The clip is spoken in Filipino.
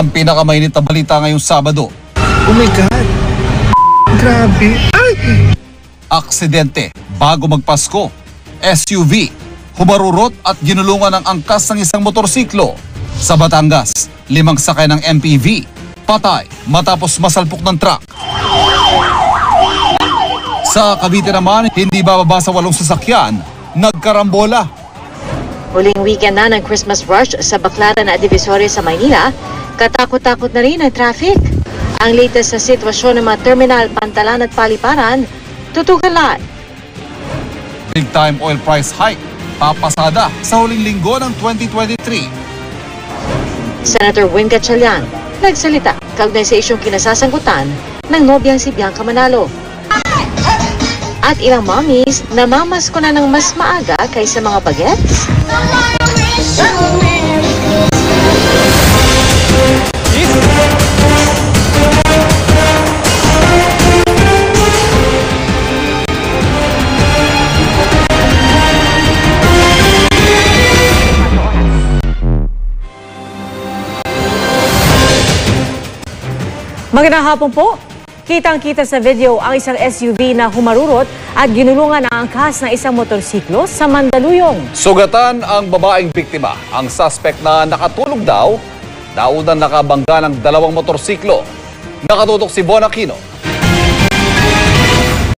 ang pinakamainit na balita ngayong Sabado. Oh my God! Grabe! Ay! Aksidente bago magpasko. SUV, humarurot at ginulungan ng angkas ng isang motorsiklo. Sa Batangas, 5 sakay ng MPV, patay matapos masalpok ng truck. Sa Cavite naman, hindi bababa sa 8 sasakyan, nagkarambola. Huling weekend na ng Christmas rush sa Baclaran at Divisoria sa Maynila, katakot-takot na rin ang traffic. Ang latest sa sitwasyon ng mga terminal, Pantalan at Paliparan, tutukan lahat. Big time oil price hike, papasada sa huling linggo ng 2023. Senator Win Gatchalian, nagsalita kaugnay sa isyong kinasasangkutan ng nobyang si Bianca Manalo. At ilang mommies namamasko na ng mas maaga kaysa mga bagets. Magandang hapon po. Kitang-kita sa video ang isang SUV na humarurot at ginulungan ang angkas ng isang motorsiklo sa Mandaluyong. Sugatan ang babaeng biktima. Ang suspect na nakatulog daw, naunan nakabangga ng 2 motorsiklo. Nakatutok si Bon Aquino.